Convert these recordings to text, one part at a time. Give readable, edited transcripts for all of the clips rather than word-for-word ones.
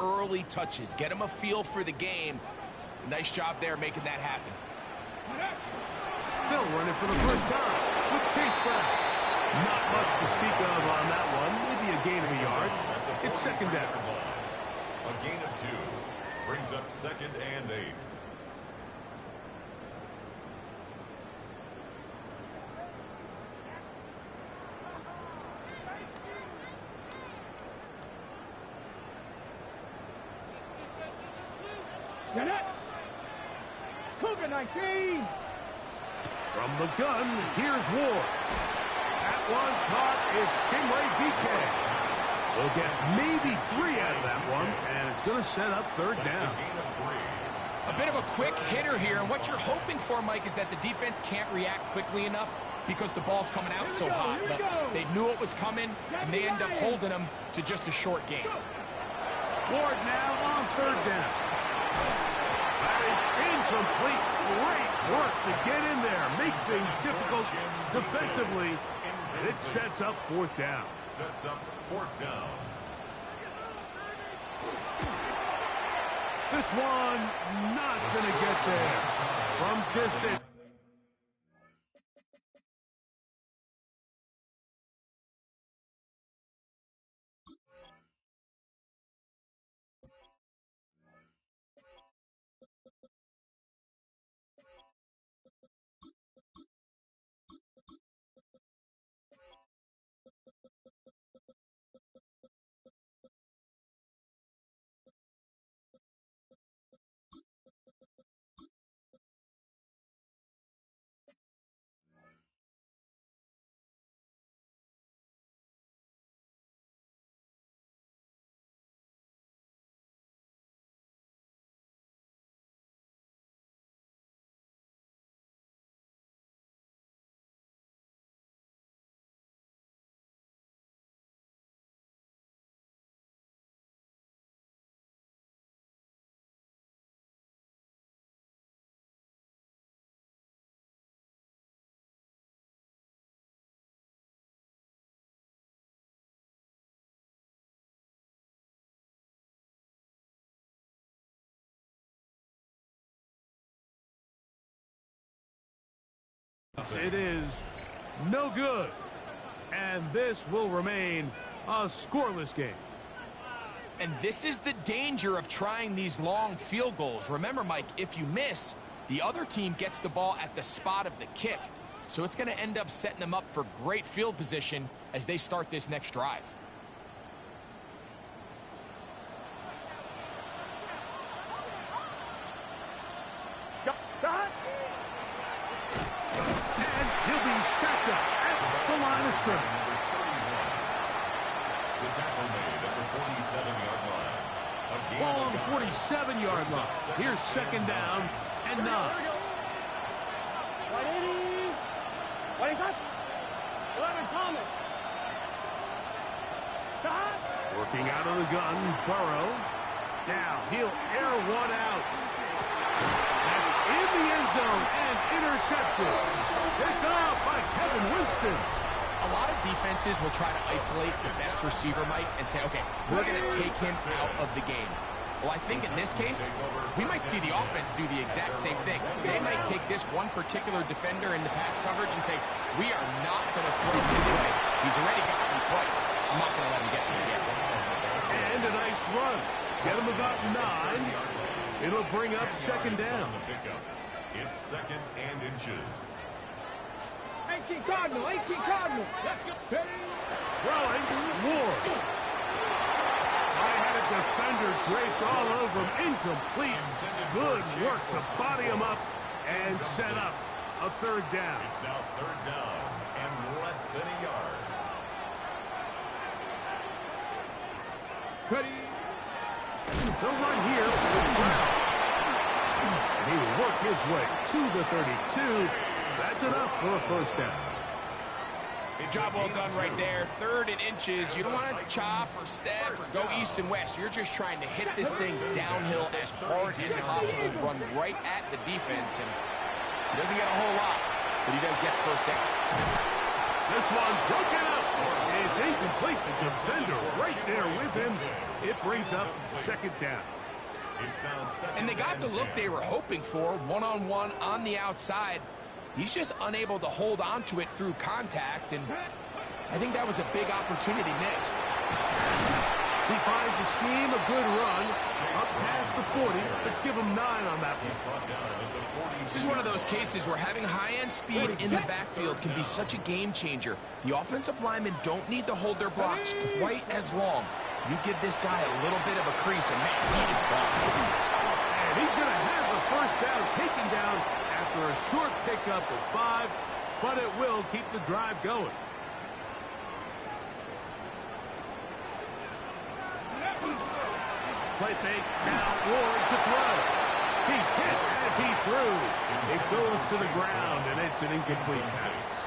early touches. Get him a feel for the game. Nice job there making that happen. They'll run it for the first time with Case Brown. Not much to speak of on that one. Maybe a gain of a yard. It's second down. A gain of 2 brings up 2nd and 8. Get it! Cougar 19! From the gun, here's Ward. That one caught. It's Chinway DK. We'll get maybe 3 out of that one, and it's going to set up third down. A bit of a quick hitter here, and what you're hoping for, Mike, is that the defense can't react quickly enough because the ball's coming out so hot. But they knew it was coming, and they end up holding them to just a short game. Ward now on third down. That is incomplete. Great work to get in there, make things difficult defensively, and it sets up fourth down. Sets up 4th down. This one not going to get there from distance. It is no good, and this will remain a scoreless game. And this is the danger of trying these long field goals. Remember, Mike, if you miss, the other team gets the ball at the spot of the kick. So it's going to end up setting them up for great field position as they start this next drive. And he'll be stacked up at the line of scrimmage. The tackle made at the 47-yard line. Ball on the 47-yard line. Here's second down and 9. What is that? 11 Thomas. Stop. Working out of the gun, Burrow. Now he'll air one out. That's in the end zone and intercepted. Picked off by Kevin Winston. A lot of defenses will try to isolate the best receiver, Mike, and say, okay, we're going to take him out of the game. Well, I think in this case, we might see the offense do the exact same thing. They might take this one particular defender in the pass coverage and say, we are not going to throw his way. He's already got me twice. I'm not going to let him get me again. And a nice run. Get him about 9. It'll bring up second down. It's 2nd and inches. 18 Cardinal, 18 Cardinal. Throwing Ward. I had a defender draped all over him. Incomplete. Good work to body him up and set up a third down. It's now 3rd down and less than a yard. Ready. He'll run here with Brown. And he will work his way to the 32. That's enough for a first down. Good job well done right there. 3rd and inches. You don't want to chop or step or go east and west. You're just trying to hit this thing downhill as hard as possible, run right at the defense. And he doesn't get a whole lot, but he does get first down. This one broken up. It's It's incomplete. The defender right there with him. It brings up second down. And they got the look they were hoping for, one-on-one on the outside. He's just unable to hold on to it through contact, and I think that was a big opportunity missed. He finds a seam, a good run, up past the 40. Let's give him 9 on that one. This is one of those cases where having high-end speed in the backfield can be such a game changer. The offensive linemen don't need to hold their blocks quite as long. You give this guy a little bit of a crease, and man, he is gone. And he's going to have the first down taken down after a short pickup of 5, but it will keep the drive going. Play fake, now Ward to throw. He's hit as he threw. It goes to the ground, and it's an incomplete pass.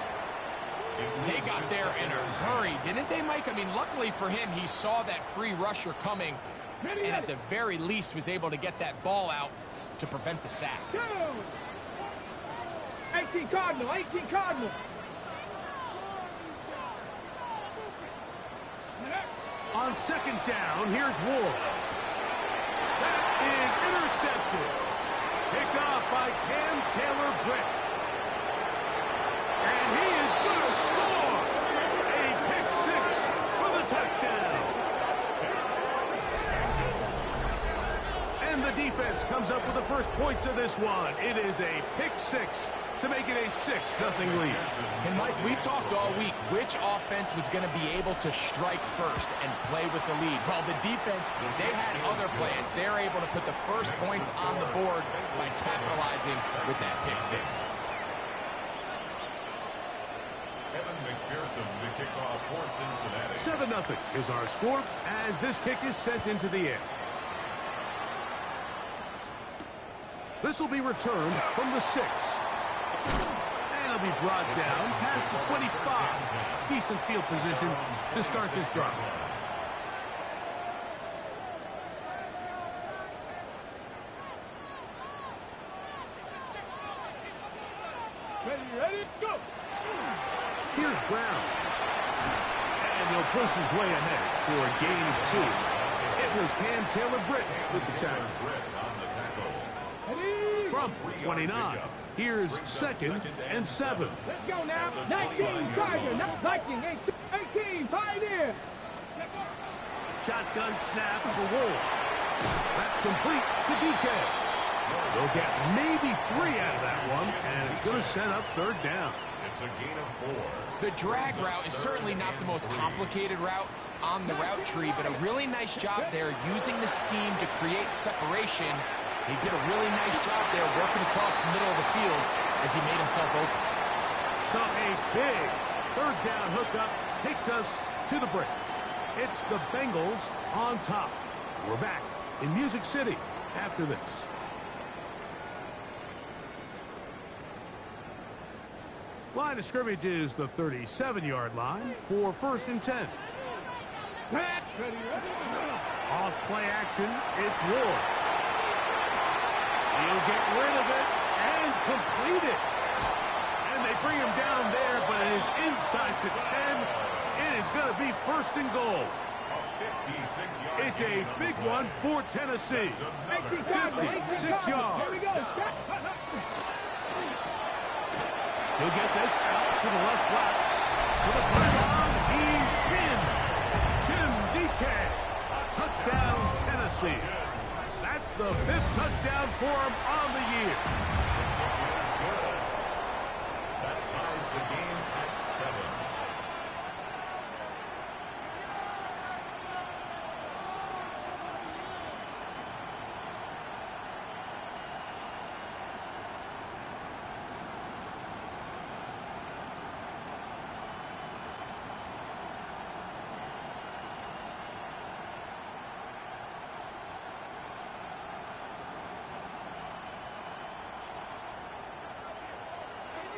They got there in a hurry, didn't they, Mike? I mean, luckily for him, he saw that free rusher coming, and at the very least was able to get that ball out to prevent the sack. 18 Cardinal, 18 Cardinal. On second down, here's Ward. That is intercepted. Picked off by Cam Taylor-Britt. And he is going to score. A pick 6 for the touchdown. And the defense comes up with the first points of this one. It is a pick 6 to make it a 6-0 lead. And Mike, we talked all week which offense was going to be able to strike first and play with the lead. Well, the defense, they had other plans. They're able to put the first points on the board by capitalizing with that pick 6. The kickoff for Cincinnati. 7-0 is our score as this kick is sent into the air. This will be returned from the 6. And it'll be brought down past the 25. Decent field position to start this drive. Ready, go! Here's Brown. And he'll push his way ahead for a gain of 2. It was Cam Taylor-Britt with the tackle. From 29, here's 2nd and 7. Let's go now. 19 Charger, not Viking. 18 Pioneer. Shotgun snap for Ward. That's complete to DK. They'll get maybe 3 out of that one, and it's going to set up 3rd down. It's a gain of 4. The drag route is certainly not the most complicated route on the route tree, but a really nice job there using the scheme to create separation. He did a really nice job there working across the middle of the field as he made himself open. So a big 3rd down hookup takes us to the break. It's the Bengals on top. We're back in Music City after this. Line of scrimmage is the 37-yard line for 1st and 10. Off play action, it's Ward. He'll get rid of it and complete it. And they bring him down there, but it is inside the 10. It is going to be 1st and goal. It's a big one for Tennessee. 56 yards. Here we go. He'll get this out to the left flat. To the pylon, he's in. Jim DK. Touchdown, Tennessee. That's the 5th touchdown for him on the year. That ties the game at 7.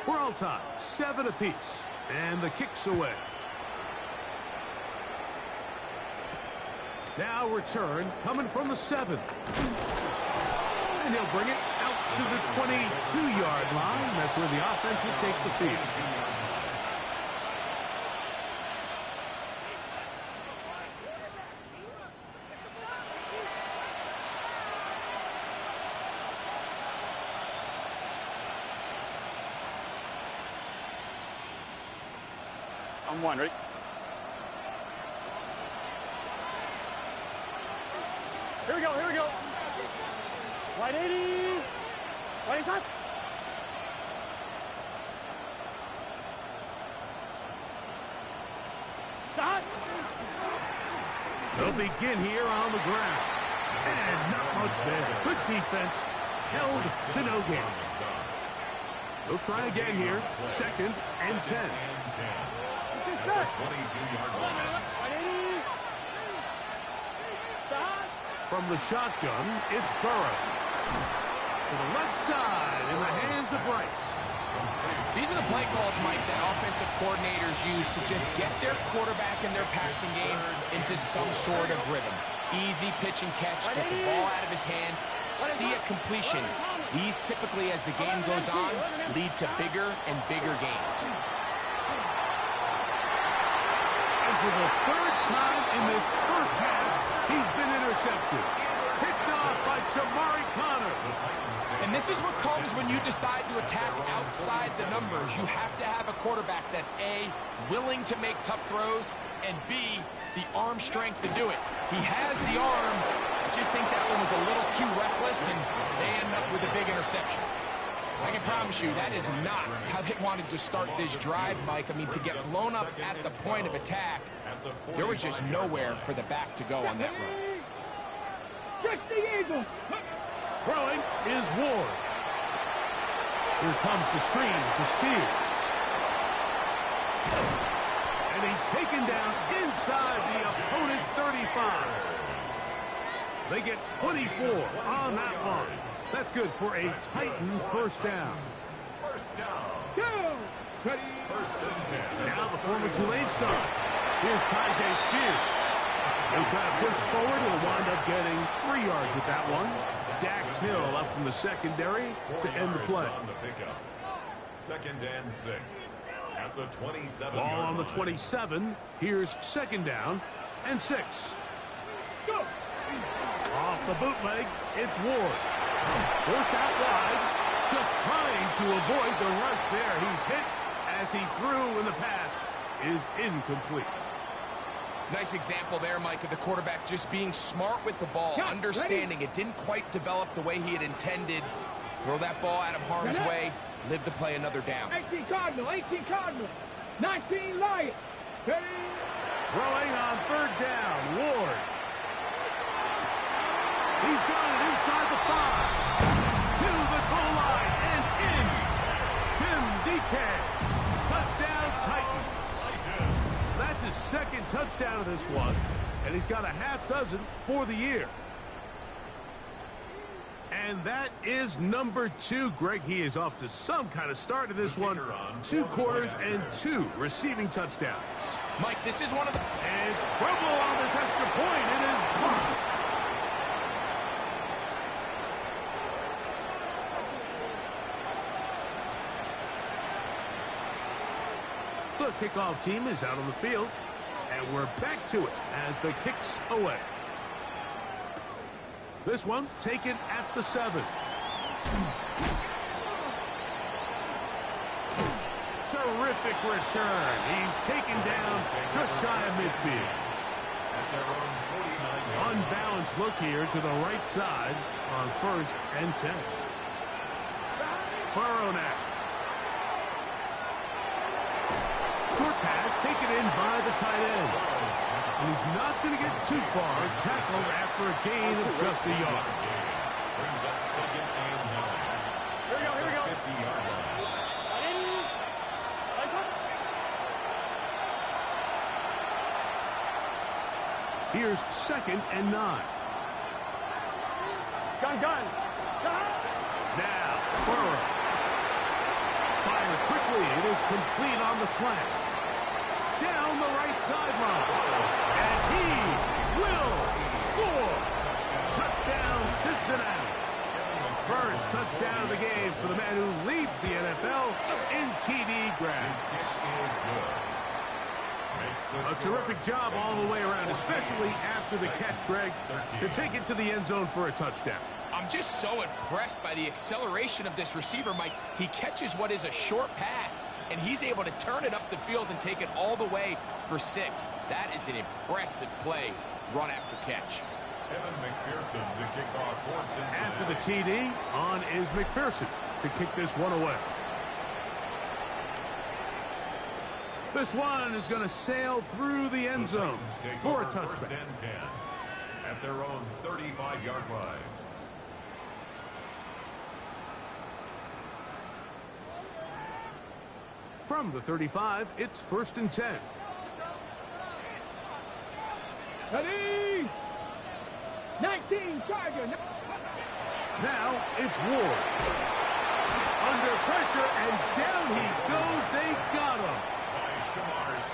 We're all tied, 7 apiece, and the kick's away. Now return coming from the 7. And he'll bring it out to the 22-yard line. That's where the offense will take the field. On one, ready? Here we go, here we go. Wide 80. Wide side. Start. They'll begin here on the ground. And not much there. Good defense. Held to no gain. They'll try again here. 2nd and 10. At the 22-yard line. From the shotgun, it's Burrow. To the left side in the hands of Rice. These are the play calls, Mike, that offensive coordinators use to just get their quarterback and their passing game into some sort of rhythm. Easy pitch and catch, get the ball out of his hand, see a completion. These typically, as the game goes on, lead to bigger and bigger gains. And for the 3rd time in this first half, he's been intercepted. Picked off by Jamari Connor. And this is what comes when you decide to attack outside the numbers. You have to have a quarterback that's A, willing to make tough throws, and B, the arm strength to do it. He has the arm. I just think that one was a little too reckless, and they end up with a big interception. I can promise you that is not how they wanted to start this drive, Mike. I mean, to get blown up at the point of attack, there was just nowhere for the back to go on that run. Stretch the Eagles. Throwing is Ward. Here comes the screen to Spears. And he's taken down inside the opponent's 35. They get 24 on that one. That's good for a Titan first down. First down. Go. Ready. 1st and 10. Now the former Tulane star. Here's Tyjae Spears. He'll try to push forward. He'll wind up getting 3 yards with that one. Dax Hill up from the secondary to end the play. On the pickup. 2nd and 6. At the 27. Ball on the 27. Here's 2nd down and 6. Go. Off the bootleg, it's Ward. Forced out wide. Just trying to avoid the rush there. He's hit as he threw, and the pass is incomplete. Nice example there, Mike, of the quarterback just being smart with the ball, understanding it didn't quite develop the way he had intended. Throw that ball out of harm's way, live to play another down. 18 Cardinal, 18 Cardinal, 19 Lions. Ready. Throwing on 3rd down, Ward. He's got it inside the 5. To the goal line and in. Tim DK. Touchdown Titans. That's his 2nd touchdown of this one, and he's got a half dozen for the year. And that is number 2. Greg, he is off to some kind of start to this one. 2 quarters and 2 receiving touchdowns. Mike, this is one of the... And trouble on this extra point. It is blocked. The kickoff team is out on the field, and we're back to it as the kick's away. This one taken at the 7. Terrific return. He's taken down just shy of midfield. Unbalanced look here to the right side on 1st and 10. Burrow now. Short pass taken in by the tight end. And he's not going to get too far. Tackled after a gain of just a yard. Brings up 2nd and 9. Here we go, here we go. 50-yard line. Here's 2nd and 9. Gun. Now, Burrow. Fires quickly. It is complete on the slant. Down the right sideline. And he will score. Touchdown, Cincinnati. First touchdown of the game for the man who leads the NFL in TD grabs. A terrific job all the way around, especially after the catch, Greg, to take it to the end zone for a touchdown. I'm just so impressed by the acceleration of this receiver, Mike. He catches what is a short pass, and he's able to turn it up the field and take it all the way for 6. That is an impressive play, run after catch. Evan McPherson to kick off for Cincinnati. After the TD, on is McPherson to kick this one away. This one is going to sail through the end zone for a touchback. First and 10 at their own 35-yard line. From the 35, it's first and 10. Ready? 19, Charger. Now it's Ward. Under pressure, and down he goes. They got him.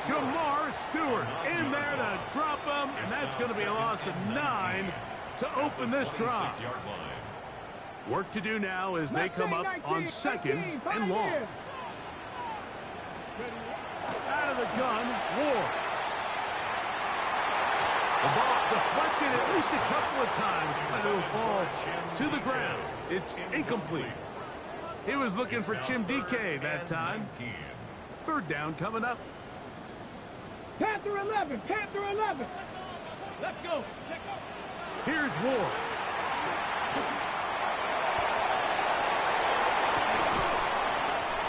Shamar Stewart in there to drop him, and that's going to be a loss of 9 to open this drive. Work to do now as they come up on second and long. Out of the gun, Ward. The ball deflected at least a couple of times, but it will fall to the ground. It's incomplete. He was looking for Chimdike that time. Third down coming up. Panther 11, Panther 11. Let's go. Here's Ward.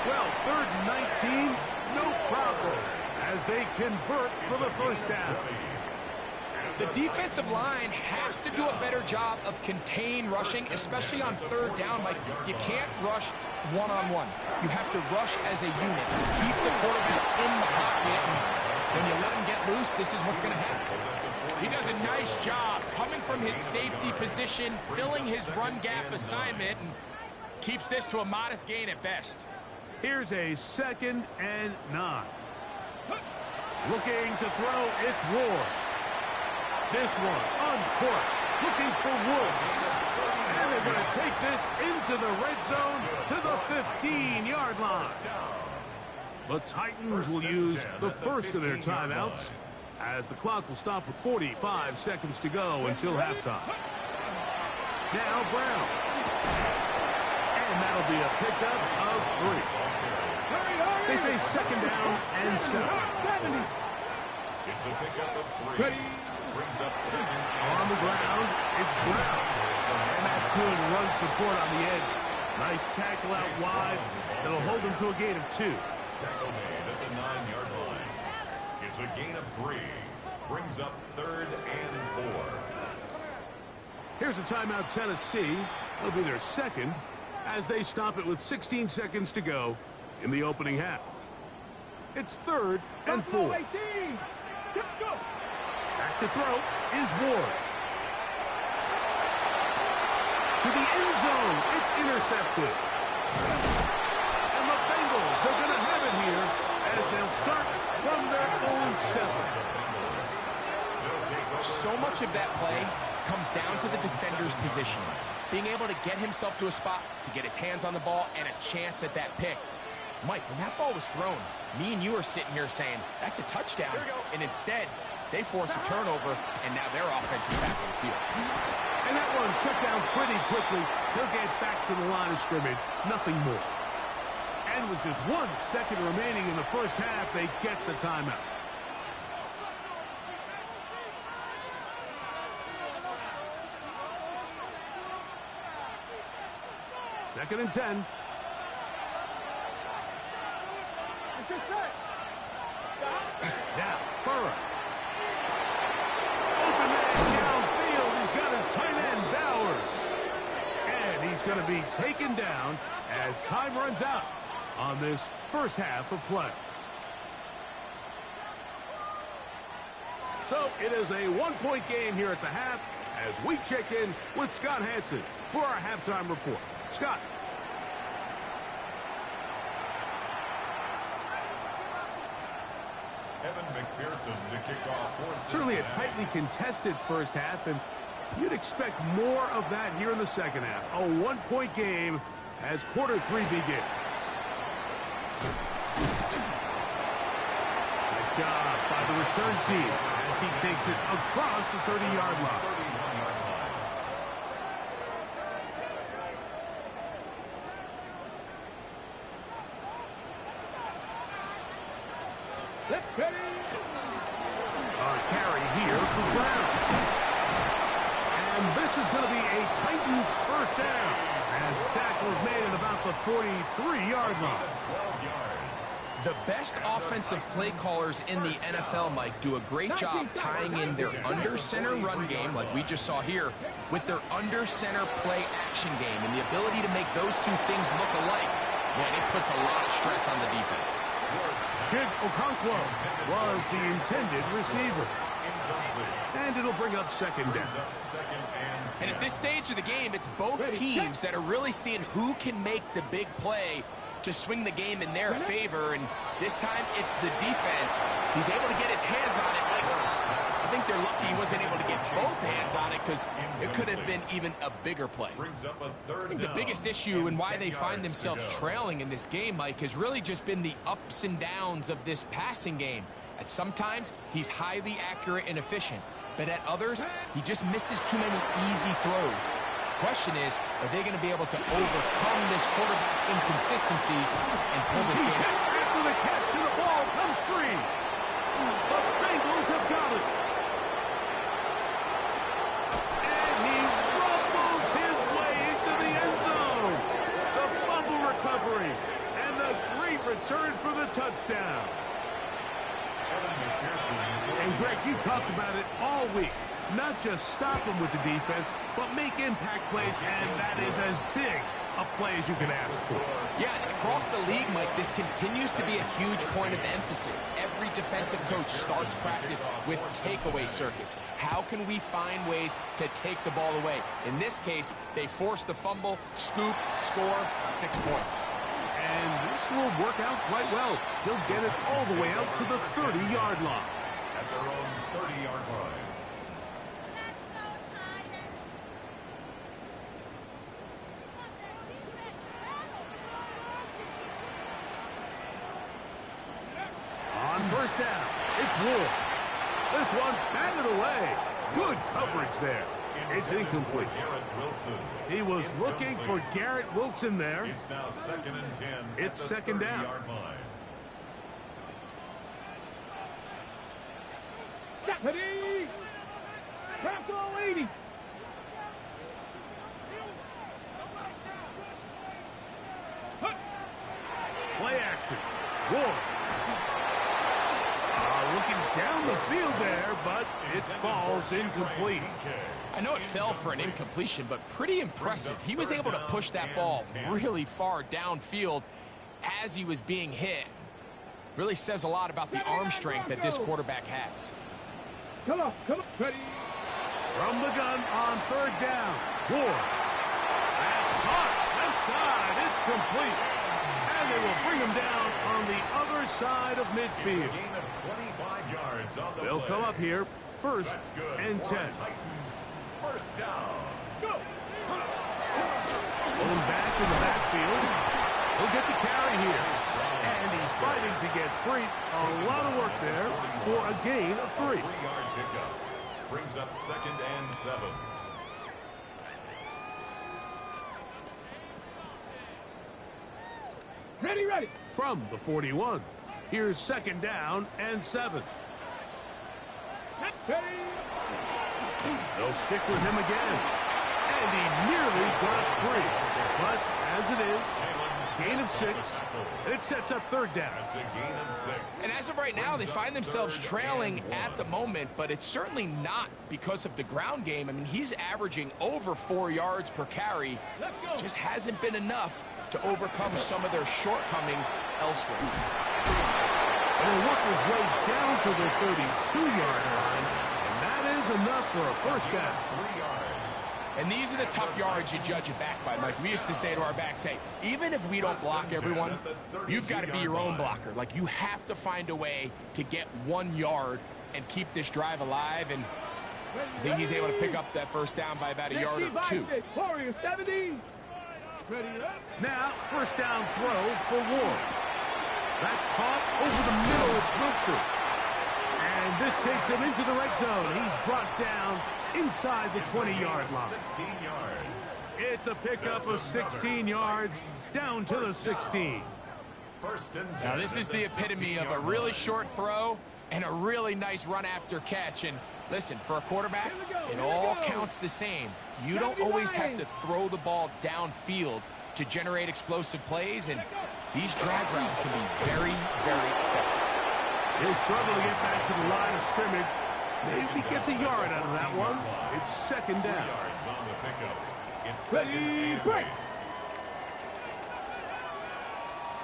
Well, third and 19, no problem, as they convert for the first down. The defensive line has to do a better job of contain rushing, especially on third down. Like, you can't rush one-on-one. You have to rush as a unit. Keep the quarterback in the pocket, and when you let him get loose, this is what's going to happen. He does a nice job coming from his safety position, filling his run gap assignment, and keeps this to a modest gain at best. Here's a second and 9. Looking to throw, it's Ward. This one on court, looking for Woods. And they're going to take this into the red zone to the 15-yard line. The Titans will use the first of their timeouts, as the clock will stop with 45 seconds to go until halftime. Now Brown. And that'll be a pickup of 3. They face second down and 7. It's a pickup of 3. Brings up second. On the ground, it's Brown. And that's good run support on the edge. Nice tackle out wide. It'll hold them to a gain of 2. Tackle made at the 9-yard line. It's a gain of 3. Brings up third and 4. Here's a timeout, Tennessee. It'll be their second as they stop it with 16 seconds to go in the opening half. It's third and 4. Back to throw is Ward. To the end zone. It's intercepted. And the Bengals are going to have it here as they'll start from their own 7. So much of that play comes down to the defender's positioning. Being able to get himself to a spot, to get his hands on the ball, and a chance at that pick. Mike, when that ball was thrown, me and you are sitting here saying, that's a touchdown. And instead, they force a turnover, and now their offense is back on the field. And that one shut down pretty quickly. He'll get back to the line of scrimmage. Nothing more. And with just 1 second remaining in the first half, they get the timeout. Second and 10. Now, Burrow. Open man downfield. He's got his tight end, Bowers. And he's going to be taken down as time runs out on this first half of play. So it is a 1-point game here at the half as we check in with Scott Hansen for our halftime report. Scott. Evan McPherson to kick off for Certainly a tightly contested first half, and you'd expect more of that here in the second half. A 1-point game as quarter 3 begins. Nice job by the return team as he takes it across the 30-yard line. Let's ready. A carry here for Brown. And this is going to be a Titans first down as the tackle is made at about the 43-yard line. The best offensive play callers in the NFL, Mike, do a great job tying in their under-center run game, like we just saw here, with their under-center play action game. And the ability to make those two things look alike, man, it puts a lot of stress on the defense. Chig Okonkwo was the intended receiver. And it'll bring up second down. And at this stage of the game, it's both teams that are really seeing who can make the big play to swing the game in their favor, and this time it's the defense. He's able to get his hands on it. I think they're lucky he wasn't able to get both hands on it because it could have been even a bigger play. I think the biggest issue and why they find themselves trailing in this game, Mike, has really just been the ups and downs of this passing game. At sometimes, he's highly accurate and efficient, but at others, he just misses too many easy throws. Question is, are they going to be able to overcome this quarterback inconsistency and pull this game out? After the catch and the ball comes free. The Bengals have got it. And he rumbles his way into the end zone. The fumble recovery and the great return for the touchdown. And Greg, you talked about it all week. Not just stop them with the defense, but make impact plays, and that is as big a play as you can ask for. Yeah, and across the league, Mike, this continues to be a huge point of emphasis. Every defensive coach starts practice with takeaway circuits. How can we find ways to take the ball away? In this case, they force the fumble, scoop, score, 6 points. And this will work out quite well. He'll get it all the way out to the 30-yard line. At their own 30-yard line. On first down, it's Ward. This one batted away. Good coverage there. It's incomplete. He was looking for Garrett Wilson there. It's now 2nd and 10. It's second down. Ready. Tackle 80. Play action. Ward. Looking down the field there, but it falls incomplete. I know it fell for an incompletion, but pretty impressive. He was able to push that ball really far downfield as he was being hit. Really says a lot about the arm strength that this quarterback has. Come on, ready. From the gun on third down, Ward. That's caught, left side, it's complete. And they will bring him down on the other side of midfield. They'll come up here, 1st and 10. First down. Go. Pulling back in the backfield. He'll get the carry here. And he's fighting to get free. A lot of work there for a gain of 3. 3-yard pickup. Brings up 2nd and 7. Ready. From the 41. Here's 2nd down and 7. Ready. They'll stick with him again. And he nearly got free. But as it is, gain of 6. And it sets up 3rd down. That's a gain of 6. And as of right now, they find themselves trailing at the moment, but it's certainly not because of the ground game. I mean, he's averaging over 4 yards per carry. Just hasn't been enough to overcome some of their shortcomings elsewhere. And he'll work his way down to the 32-yard line. And that is enough for a first down. 3 yards. And these are the tough yards you judge it back by, Mike. We used to say to our backs, hey, even if we don't block everyone, you've got to be your own blocker. Like, you have to find a way to get 1 yard and keep this drive alive. And I think he's able to pick up that first down by about a yard or 2. Warrior 70. Ready up. Now, first down throw for Ward. That's caught over the middle. It's Wilson. And this takes him into the red zone. He's brought down inside the 20-yard line. 16 yards. It's a pickup of 16 yards down to the 16. First and 10. Now, this is the epitome of a really short throw and a really nice run after catch. And listen, for a quarterback, it all counts the same. You don't always have to throw the ball downfield to generate explosive plays, and these drag routes can be very, very effective. He'll struggle to get back to the line of scrimmage. Maybe gets a yard out of that one. It's second down. 3 yards on the pickup. It's Ready, second and break.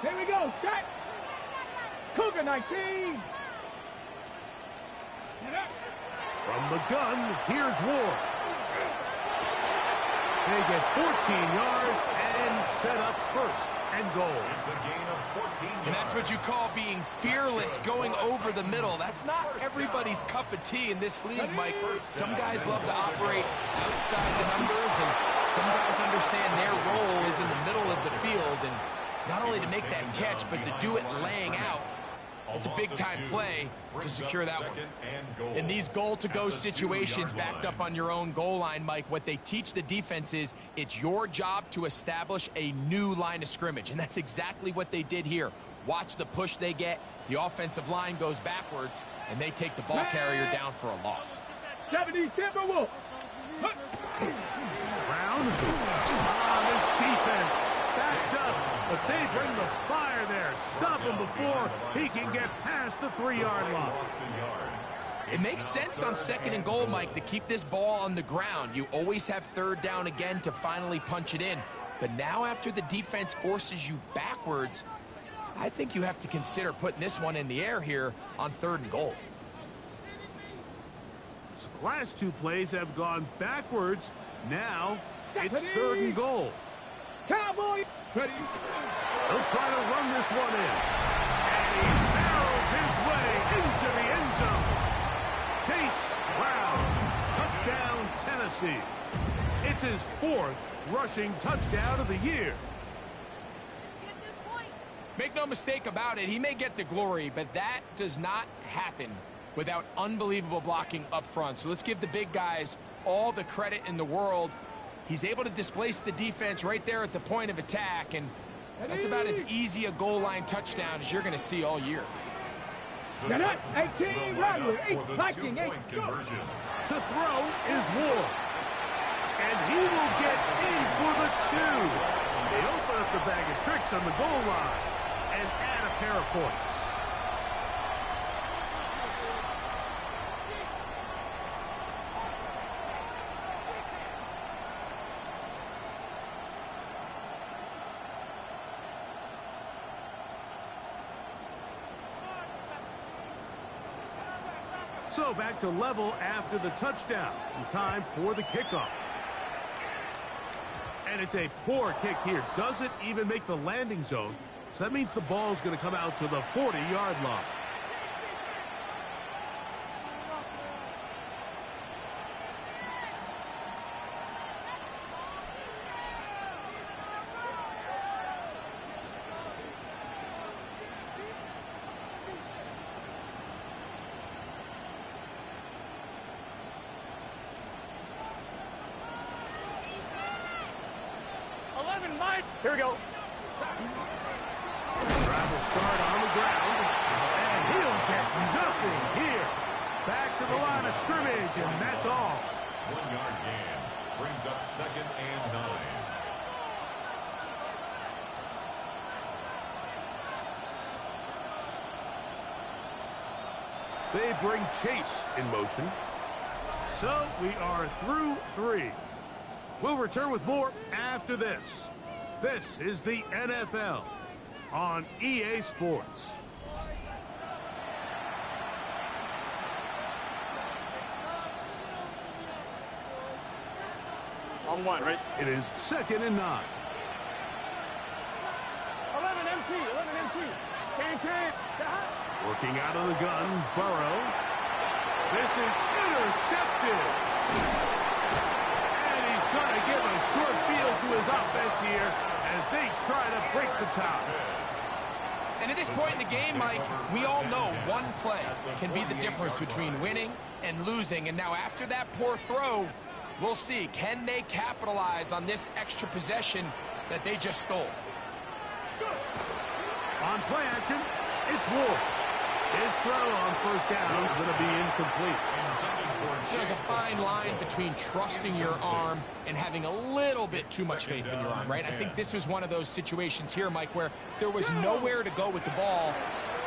8. Here we go, set. Cougar 19. From the gun, here's Ward. They get 14 yards and set up first and goal. It's a gain of 14 yards. And that's what you call being fearless, going over the middle. That's not everybody's cup of tea in this league, Mike. Some guys love to operate outside the numbers, and some guys understand their role is in the middle of the field, and not only to make that catch, but to do it laying out. It's a big-time play to secure that one. In these goal-to-go situations, backed up on your own goal line, Mike, what they teach the defense is it's your job to establish a new line of scrimmage, and that's exactly what they did here. Watch the push they get. The offensive line goes backwards, and they take the ball carrier down for a loss. 70 Timberwolves. Brown. This defense backed up, but they bring the fire there. Stop him before he can get past the 3-yard line. It makes sense on second and goal, Mike, to keep this ball on the ground. You always have third down again to finally punch it in. But now after the defense forces you backwards, I think you have to consider putting this one in the air here on third and goal. So the last 2 plays have gone backwards. Now it's third and goal. Cowboys. Ready. He'll try to run this one in. And he barrels his way into the end zone. Chase Brown. Touchdown, Tennessee. It's his 4th rushing touchdown of the year. Make no mistake about it, he may get the glory, but that does not happen without unbelievable blocking up front. So let's give the big guys all the credit in the world. He's able to displace the defense right there at the point of attack, and that's about as easy a goal line touchdown as you're going to see all year. They're not 18, Rodgers, 8, Viking, 8, conversion. To throw is Ward. And he will get in for the 2. They open up the bag of tricks on the goal line and add a pair of points. So back to level after the touchdown. In time for the kickoff. And it's a poor kick here. Doesn't even make the landing zone. So that means the ball's going to come out to the 40-yard line. Here we go. Drive will start on the ground, and he'll get nothing here. Back to the line of scrimmage, and that's all. 1-yard gain brings up second and 9. They bring Chase in motion. So we are through 3. We'll return with more after this. This is the NFL on EA Sports. On 1, right? It is second and 9. 11 MT, 11 MT. Can't. Working out of the gun, Burrow. This is intercepted. And he's going to give a short field to his offense here as they try to break the tie. And at this point in the game, Mike, we all know one play can be the difference between winning and losing. And now after that poor throw, we'll see, can they capitalize on this extra possession that they just stole? On play action, it's Ward. His throw on first down is going to be incomplete. There's a fine line between trusting your arm and having a little bit too much faith in your arm, right? I think this was one of those situations here, Mike, where there was nowhere to go with the ball.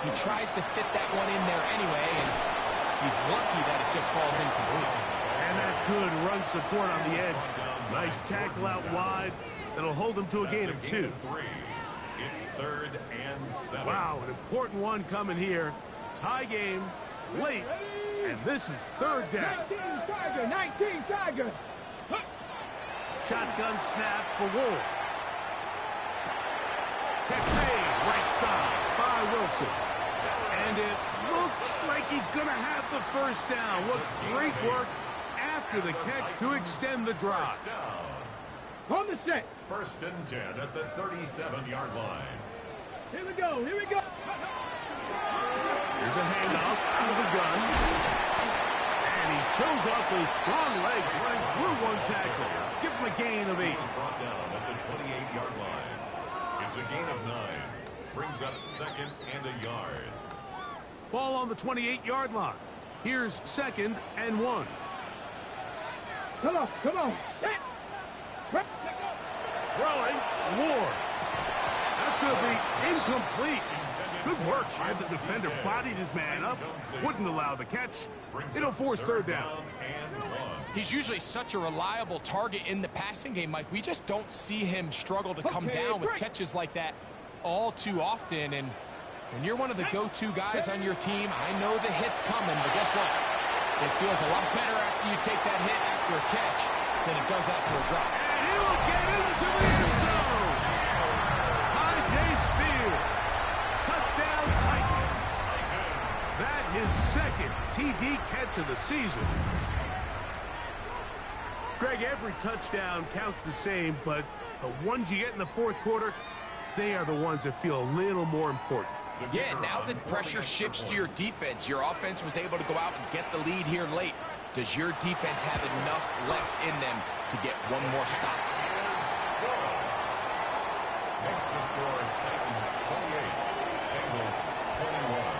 He tries to fit that one in there anyway, and he's lucky that it just falls incomplete. And that's good run support on the edge. Nice tackle out wide. That'll hold him to a gain of 2. It's 3rd and 7. Wow, an important one coming here. Tie game, late, and this is 3rd down. 19 Tiger. Shotgun snap for Wolf. Catch made, right side by Wilson. And it looks like he's going to have the first down. What great work after the catch to extend the drive. On the set. 1st and 10 at the 37-yard line. Here we go. Here we go. Here's a handoff out of the gun. And he shows off those strong legs running through one tackle. Give him a gain of 8. Brought down at the 28-yard line. It's a gain of 9. Brings up 2nd and a yard. Ball on the 28-yard line. Here's 2nd and 1. Come on. Come on. Throwing, Ward. That's going to be incomplete. Good work. Had the defender bodied his man up. Wouldn't allow the catch. It'll force 3rd down. He's usually such a reliable target in the passing game, Mike. We just don't see him struggle to come down with catches like that all too often. And when you're one of the go-to guys on your team, I know the hit's coming, but guess what? It feels a lot better after you take that hit after a catch than it does after a drop. And he will get into the end zone. J. Spears. Touchdown Titans. That is 2nd TD catch of the season. Greg, every touchdown counts the same, but the ones you get in the 4th quarter, they are the ones that feel a little more important. Yeah, now that pressure shifts to your defense, your offense was able to go out and get the lead here late. Does your defense have enough left in them to get one more stop? Makes the score Titans 28, Bengals 21.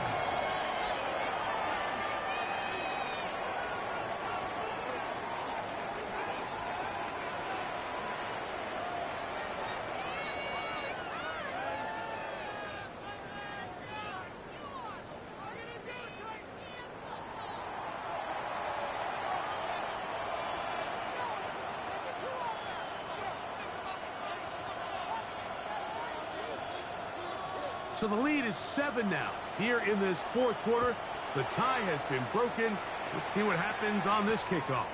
So the lead is 7 now. Here in this 4th quarter, the tie has been broken. Let's see what happens on this kickoff.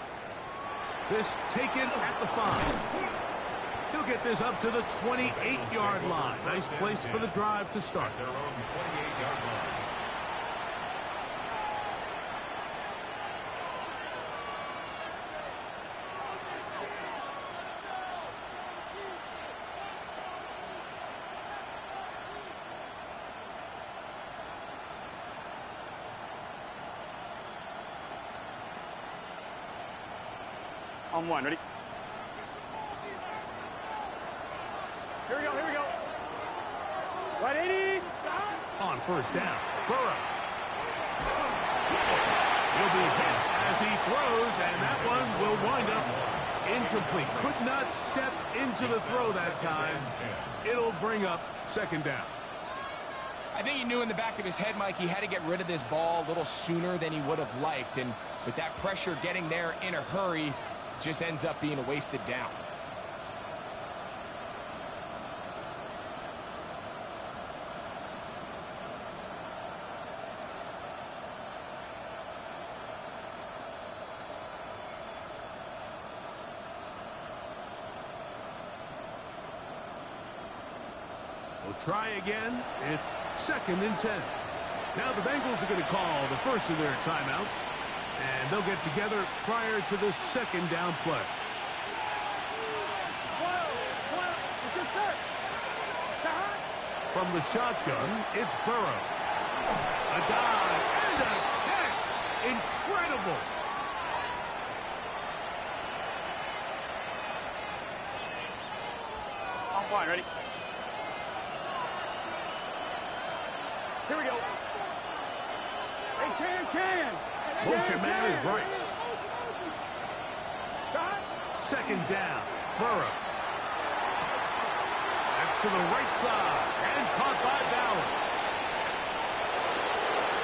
This taken at the 5. He'll get this up to the 28-yard line. Nice place for the drive to start. Their own 28-yard line. On 1, ready? Here we go, here we go. Right 80. On first down, Burrow. He'll be hit as he throws, and that one will wind up incomplete. Could not step into the throw that time. It'll bring up 2nd down. I think he knew in the back of his head, Mike, he had to get rid of this ball a little sooner than he would have liked. And with that pressure getting there in a hurry, just ends up being a wasted down. We'll try again. It's 2nd and 10. Now the Bengals are going to call the first of their timeouts. And they'll get together prior to the 2nd down play. From the shotgun, it's Burrow. A dive and a catch. Incredible. On 1, ready? Here we go. Hey, can. Motion man is Rice. Second down. Burrow. That's to the right side. And caught by Bowers.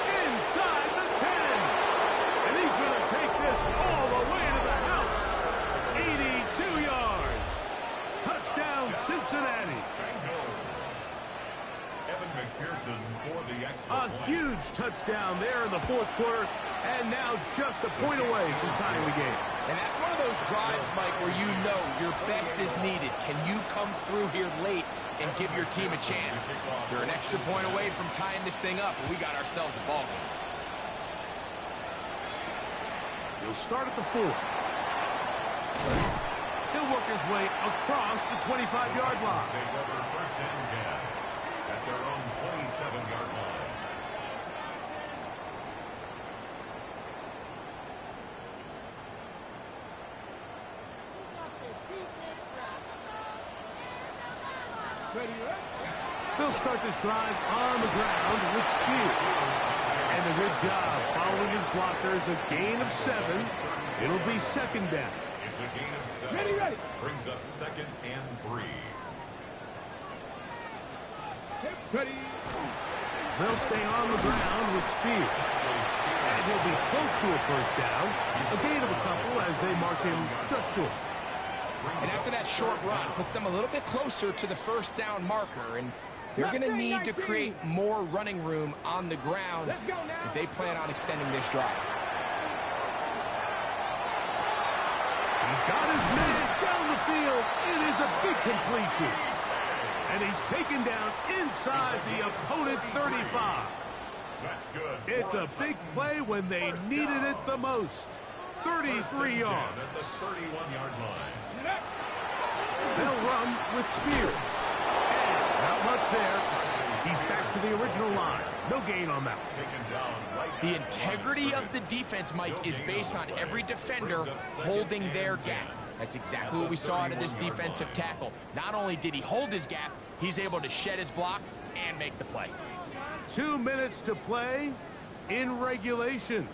Inside the 10. And he's going to take this all the way to the house. 82 yards. Touchdown, Cincinnati. Evan McPherson for the extra A point. huge touchdown there in the fourth quarter. And now just a point away from tying the game. And that's one of those drives, Mike, where you know your best is needed. Can you come through here late and give your team a chance? You're an extra point away from tying this thing up, and we got ourselves a ball game. He'll start at the 4. He'll work his way across the 25-yard line. Take over first and 10 at their own 27-yard line. They'll start this drive on the ground with Spears. And a good job following his blockers. A gain of 7. It'll be second down. It's a gain of 7. Ready. Brings up second and 3. Ready. They'll stay on the ground with Spears. And he'll be close to a first down. A gain of a couple as they mark him just short. And after that short run, puts them a little bit closer to the first down marker, and they're going to need to create more running room on the ground if they plan on extending this drive. He's got his man down the field. It is a big completion. And he's taken down inside the opponent's 35. That's good. It's a big play when they needed it the most. 33 yards. At the 31-yard line. They'll run with Spears. And not much there. He's back to the original line. No gain on that. Taken down right. The integrity of the defense, Mike, is based on every defender holding their gap. That's exactly what we saw out of this defensive tackle. Not only did he hold his gap, he's able to shed his block and make the play. 2 minutes to play in regulation.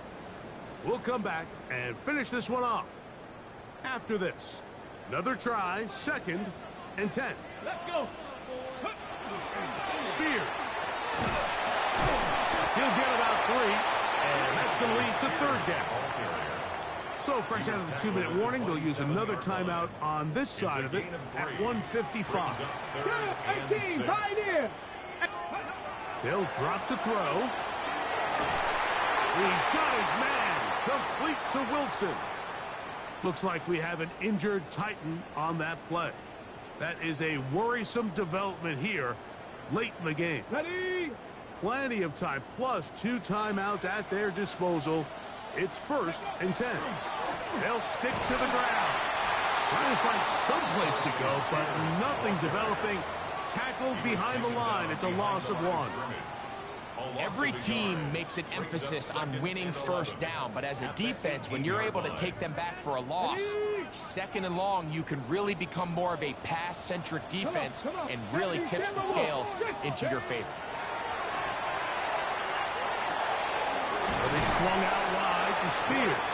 We'll come back and finish this one off. After this, another try, second and 10. Let's go. Spears. He'll get about 3, and that's going to lead to third down. So fresh out of the 2-minute warning, they'll use another timeout on this side of it at 1:55. 18, pioneer. They'll drop to throw. He's got his man complete to Wilson. Looks like we have an injured Titan on that play. That is a worrisome development here late in the game. Ready. Plenty of time, plus 2 timeouts at their disposal. It's first and 10. They'll stick to the ground. Trying to find some place to go, but nothing developing. Tackled behind the line. It's a loss of 1. Every team makes an emphasis on winning first down, but as a defense, when you're able to take them back for a loss, second and long, you can really become more of a pass-centric defense and really tips the scales into your favor. Well, they swung out wide to Spears.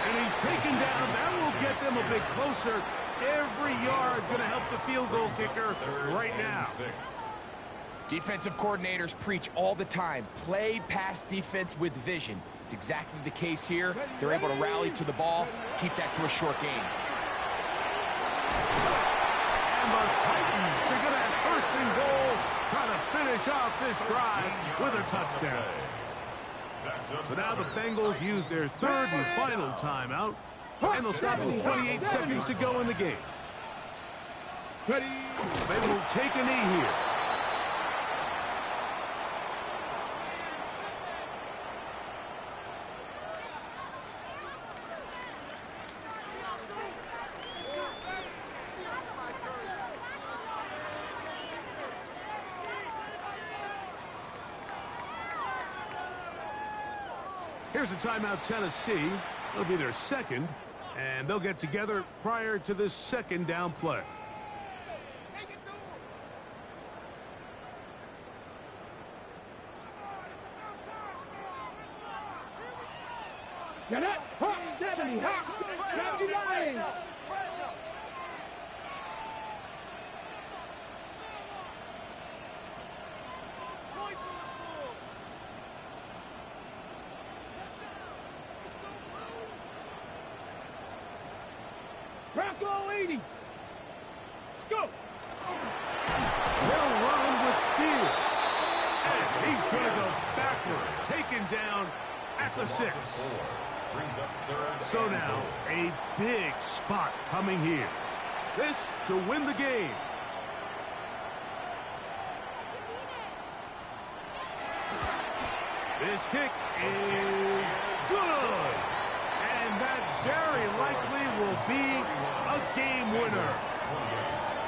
And he's taken down. That will get them a bit closer. Every yard going to help the field goal kicker right now. Defensive coordinators preach all the time, play pass defense with vision. It's exactly the case here. They're able to rally to the ball, keep that to a short gain. And the Titans are going to have first and goal, trying to finish off this drive with a touchdown. So now the Bengals use their third and final timeout, and they'll stop with 28 seconds to go in the game. Ready. They will take a knee here. Here's a timeout, Tennessee. It'll be their second, and they'll get together prior to this second down play. Get it? Hop, 70, hop, 79. Rocco 80. Let's go. They'll run with speed. And he's going to go backwards, taken down at the 6. Brings up third. So now, a big spot coming here. This to win the game. This kick is good. And that very likely will be a game winner.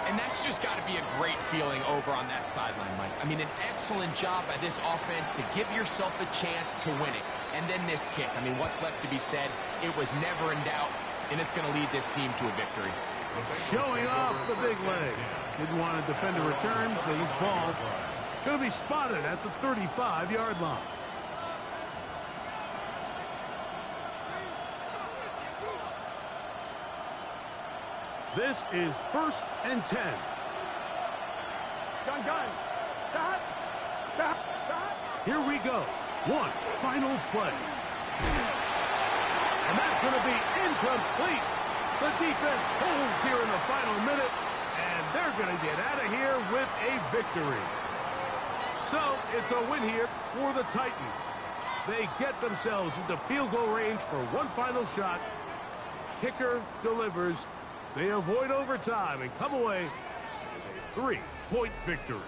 And that's just got to be a great feeling over on that sideline, Mike. I mean, an excellent job by this offense to give yourself a chance to win it. And then this kick. I mean, what's left to be said? It was never in doubt, and it's going to lead this team to a victory. Showing off the big leg. Didn't want to defend a return, so he's balled. Going to be spotted at the 35-yard line. This is 1st and 10. Gun. Stop. Here we go. One final play. And that's going to be incomplete. The defense holds here in the final minute, and they're going to get out of here with a victory. So it's a win here for the Titans. They get themselves into field goal range for one final shot. Kicker delivers. They avoid overtime and come away with a 3-point victory.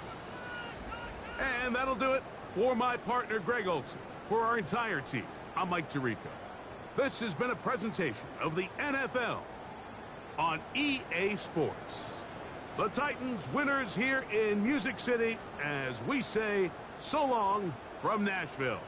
And that'll do it for my partner, Greg Olson. For our entire team, I'm Mike Tirico. This has been a presentation of the NFL on EA Sports. The Titans winners here in Music City as we say so long from Nashville.